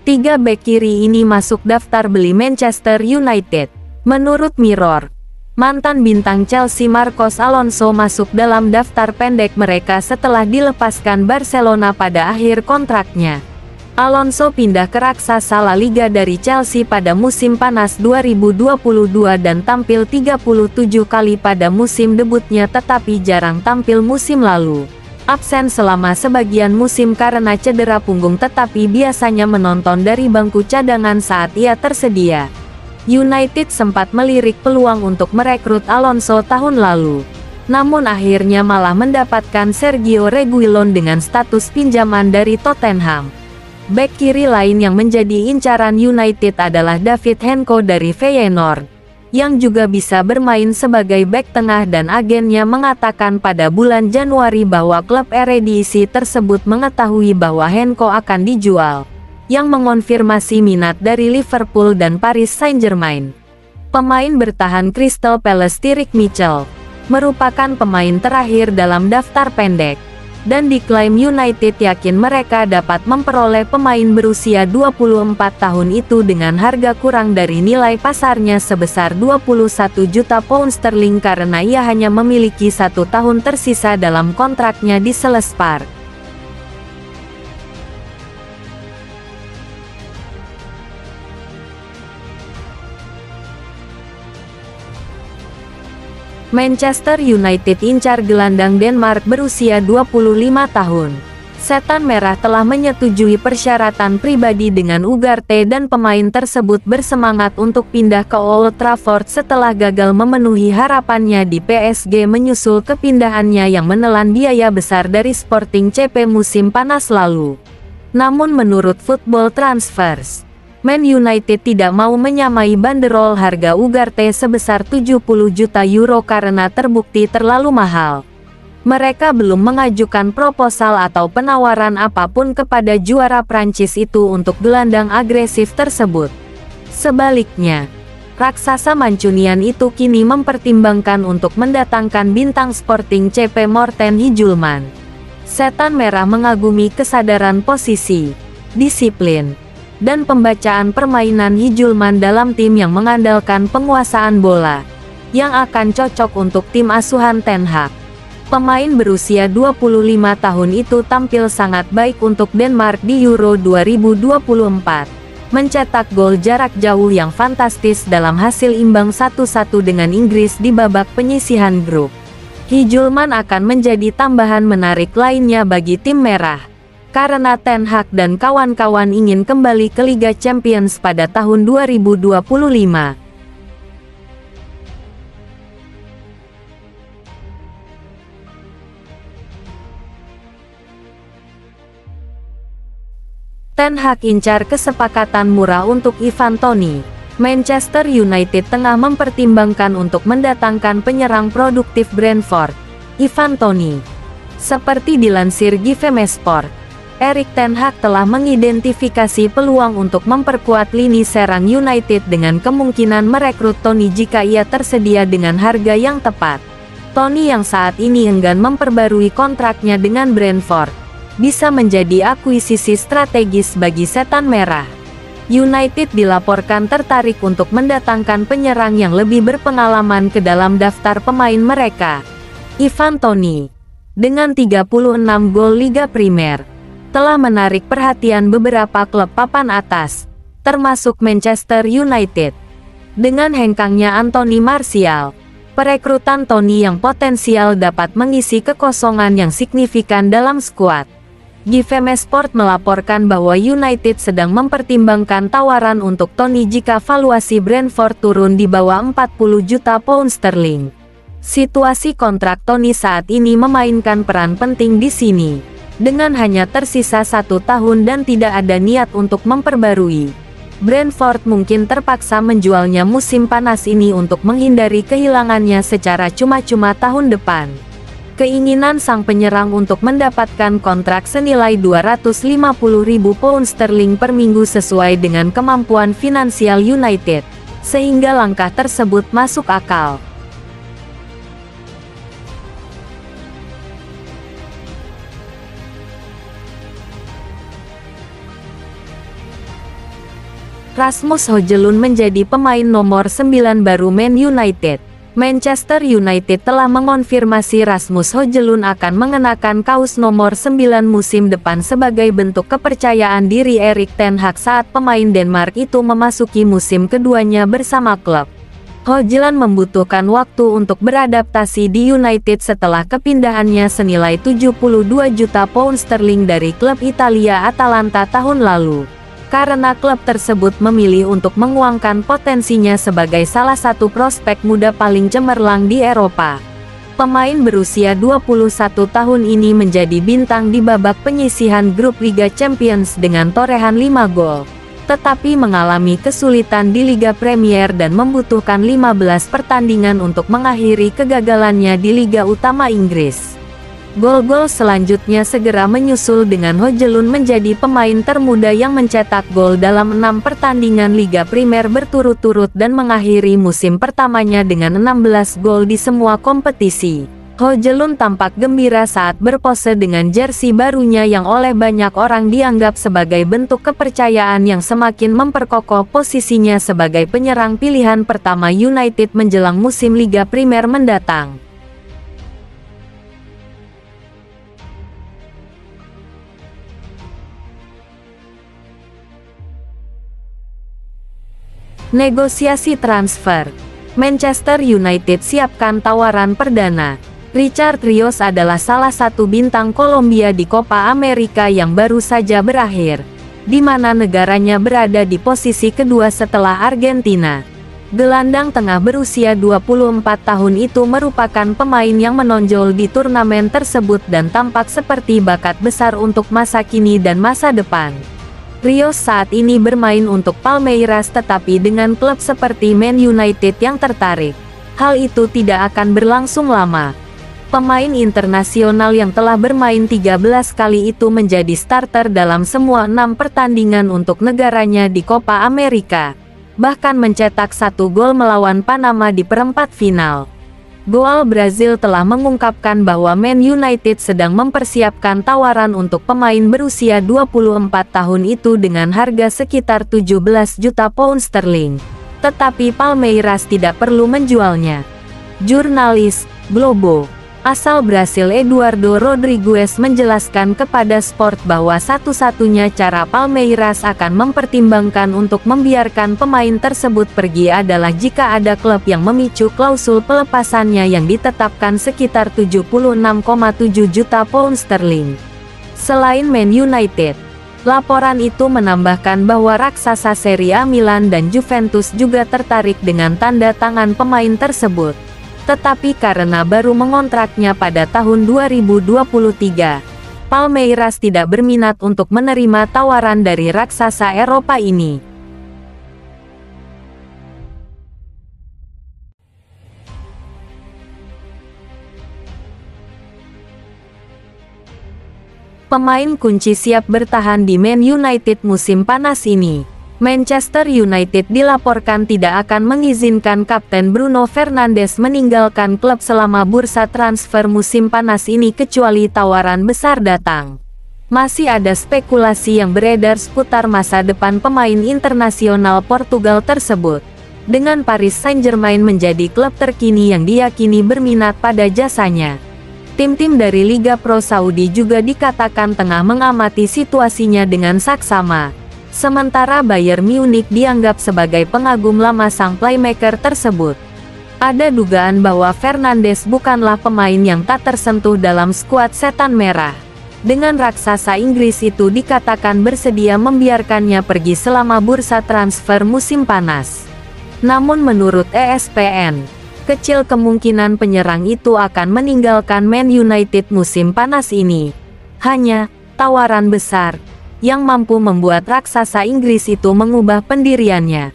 Tiga bek kiri ini masuk daftar beli Manchester United. Menurut Mirror, mantan bintang Chelsea Marcos Alonso masuk dalam daftar pendek mereka setelah dilepaskan Barcelona pada akhir kontraknya. Alonso pindah ke raksasa La Liga dari Chelsea pada musim panas 2022 dan tampil 37 kali pada musim debutnya tetapi jarang tampil musim lalu. Absen selama sebagian musim karena cedera punggung tetapi biasanya menonton dari bangku cadangan saat ia tersedia. United sempat melirik peluang untuk merekrut Alonso tahun lalu. Namun akhirnya malah mendapatkan Sergio Reguilon dengan status pinjaman dari Tottenham. Bek kiri lain yang menjadi incaran United adalah David Henko dari Feyenoord, yang juga bisa bermain sebagai bek tengah dan agennya mengatakan pada bulan Januari bahwa klub Eredivisie tersebut mengetahui bahwa Henko akan dijual, yang mengonfirmasi minat dari Liverpool dan Paris Saint-Germain. Pemain bertahan Crystal Palace Tyrick Mitchell merupakan pemain terakhir dalam daftar pendek, dan diklaim United yakin mereka dapat memperoleh pemain berusia 24 tahun itu dengan harga kurang dari nilai pasarnya sebesar 21 juta pound sterling karena ia hanya memiliki 1 tahun tersisa dalam kontraknya di Selhurst Park. Manchester United incar gelandang Denmark berusia 25 tahun. Setan Merah telah menyetujui persyaratan pribadi dengan Ugarte dan pemain tersebut bersemangat untuk pindah ke Old Trafford setelah gagal memenuhi harapannya di PSG menyusul kepindahannya yang menelan biaya besar dari Sporting CP musim panas lalu. Namun menurut Football Transfers, Man United tidak mau menyamai banderol harga Ugarte sebesar 70 juta euro karena terbukti terlalu mahal. Mereka belum mengajukan proposal atau penawaran apapun kepada juara Prancis itu untuk gelandang agresif tersebut. Sebaliknya, raksasa Mancunian itu kini mempertimbangkan untuk mendatangkan bintang Sporting CP Morten Hijulman. Setan Merah mengagumi kesadaran posisi, disiplin, dan pembacaan permainan Hijulman dalam tim yang mengandalkan penguasaan bola, yang akan cocok untuk tim asuhan Ten Hag. Pemain berusia 25 tahun itu tampil sangat baik untuk Denmark di Euro 2024, mencetak gol jarak jauh yang fantastis dalam hasil imbang 1-1 dengan Inggris di babak penyisihan grup. Hijulman akan menjadi tambahan menarik lainnya bagi tim merah, karena Ten Hag dan kawan-kawan ingin kembali ke Liga Champions pada tahun 2025. Ten Hag incar kesepakatan murah untuk Ivan Toney. Manchester United tengah mempertimbangkan untuk mendatangkan penyerang produktif Brentford, Ivan Toney. Seperti dilansir GVMesport, Erik ten Hag telah mengidentifikasi peluang untuk memperkuat lini serang United dengan kemungkinan merekrut Toney jika ia tersedia dengan harga yang tepat. Toney yang saat ini enggan memperbarui kontraknya dengan Brentford, bisa menjadi akuisisi strategis bagi Setan Merah. United dilaporkan tertarik untuk mendatangkan penyerang yang lebih berpengalaman ke dalam daftar pemain mereka. Ivan Toney, dengan 36 gol Liga Primer, telah menarik perhatian beberapa klub papan atas, termasuk Manchester United. Dengan hengkangnya Anthony Martial, perekrutan Toney yang potensial dapat mengisi kekosongan yang signifikan dalam skuad. GVMesport melaporkan bahwa United sedang mempertimbangkan tawaran untuk Toney jika valuasi Brentford turun di bawah 40 juta pound sterling. Situasi kontrak Toney saat ini memainkan peran penting di sini. Dengan hanya tersisa 1 tahun dan tidak ada niat untuk memperbarui, Brentford mungkin terpaksa menjualnya musim panas ini untuk menghindari kehilangannya secara cuma-cuma tahun depan. Keinginan sang penyerang untuk mendapatkan kontrak senilai 250.000 pound sterling per minggu sesuai dengan kemampuan finansial United, sehingga langkah tersebut masuk akal. Rasmus Højlund menjadi pemain nomor 9 baru Man United. Manchester United telah mengonfirmasi Rasmus Højlund akan mengenakan kaos nomor 9 musim depan sebagai bentuk kepercayaan diri Erik ten Hag saat pemain Denmark itu memasuki musim keduanya bersama klub. Højlund membutuhkan waktu untuk beradaptasi di United setelah kepindahannya senilai 72 juta pound sterling dari klub Italia Atalanta tahun lalu. Karena klub tersebut memilih untuk menguangkan potensinya sebagai salah satu prospek muda paling cemerlang di Eropa. Pemain berusia 21 tahun ini menjadi bintang di babak penyisihan grup Liga Champions dengan torehan 5 gol. Tetapi mengalami kesulitan di Liga Premier dan membutuhkan 15 pertandingan untuk mengakhiri kegagalannya di Liga Utama Inggris. Gol-gol selanjutnya segera menyusul dengan Højlund menjadi pemain termuda yang mencetak gol dalam 6 pertandingan Liga Primer berturut-turut dan mengakhiri musim pertamanya dengan 16 gol di semua kompetisi. Højlund tampak gembira saat berpose dengan jersey barunya yang oleh banyak orang dianggap sebagai bentuk kepercayaan yang semakin memperkokoh posisinya sebagai penyerang pilihan pertama United menjelang musim Liga Primer mendatang. Negosiasi transfer. Manchester United siapkan tawaran perdana. Richard Rios adalah salah satu bintang Kolombia di Copa America yang baru saja berakhir, di mana negaranya berada di posisi kedua setelah Argentina. Gelandang tengah berusia 24 tahun itu merupakan pemain yang menonjol di turnamen tersebut dan tampak seperti bakat besar untuk masa kini dan masa depan. Rios saat ini bermain untuk Palmeiras tetapi dengan klub seperti Man United yang tertarik. Hal itu tidak akan berlangsung lama. Pemain internasional yang telah bermain 13 kali itu menjadi starter dalam semua 6 pertandingan untuk negaranya di Copa America. Bahkan mencetak 1 gol melawan Panama di perempat final. Goal Brazil telah mengungkapkan bahwa Man United sedang mempersiapkan tawaran untuk pemain berusia 24 tahun itu dengan harga sekitar 17 juta pound sterling. Tetapi Palmeiras tidak perlu menjualnya. Jurnalis Globo asal Brasil Eduardo Rodrigues menjelaskan kepada Sport bahwa satu-satunya cara Palmeiras akan mempertimbangkan untuk membiarkan pemain tersebut pergi adalah jika ada klub yang memicu klausul pelepasannya yang ditetapkan sekitar 76,7 juta pound sterling. Selain Man United, laporan itu menambahkan bahwa raksasa Serie A Milan dan Juventus juga tertarik dengan tanda tangan pemain tersebut. Tetapi karena baru mengontraknya pada tahun 2023, Palmeiras tidak berminat untuk menerima tawaran dari raksasa Eropa ini. Pemain kunci siap bertahan di Man United musim panas ini. Manchester United dilaporkan tidak akan mengizinkan Kapten Bruno Fernandes meninggalkan klub selama bursa transfer musim panas ini kecuali tawaran besar datang. Masih ada spekulasi yang beredar seputar masa depan pemain internasional Portugal tersebut, dengan Paris Saint-Germain menjadi klub terkini yang diyakini berminat pada jasanya. Tim-tim dari Liga Pro Saudi juga dikatakan tengah mengamati situasinya dengan saksama. Sementara Bayern Munich dianggap sebagai pengagum lama sang playmaker tersebut. Ada dugaan bahwa Fernandes bukanlah pemain yang tak tersentuh dalam skuad Setan Merah. Dengan raksasa Inggris itu dikatakan bersedia membiarkannya pergi selama bursa transfer musim panas. Namun menurut ESPN, kecil kemungkinan penyerang itu akan meninggalkan Man United musim panas ini. Hanya tawaran besar yang mampu membuat raksasa Inggris itu mengubah pendiriannya.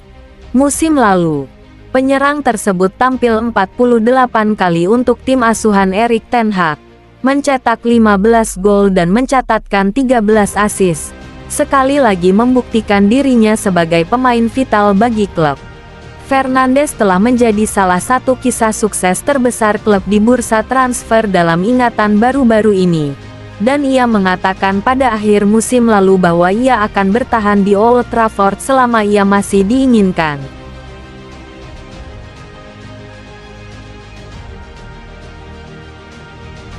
Musim lalu, penyerang tersebut tampil 48 kali untuk tim asuhan Erik ten Hag, mencetak 15 gol dan mencatatkan 13 assist, sekali lagi membuktikan dirinya sebagai pemain vital bagi klub. Fernandes telah menjadi salah satu kisah sukses terbesar klub di bursa transfer dalam ingatan baru-baru ini. dan ia mengatakan pada akhir musim lalu bahwa ia akan bertahan di Old Trafford selama ia masih diinginkan.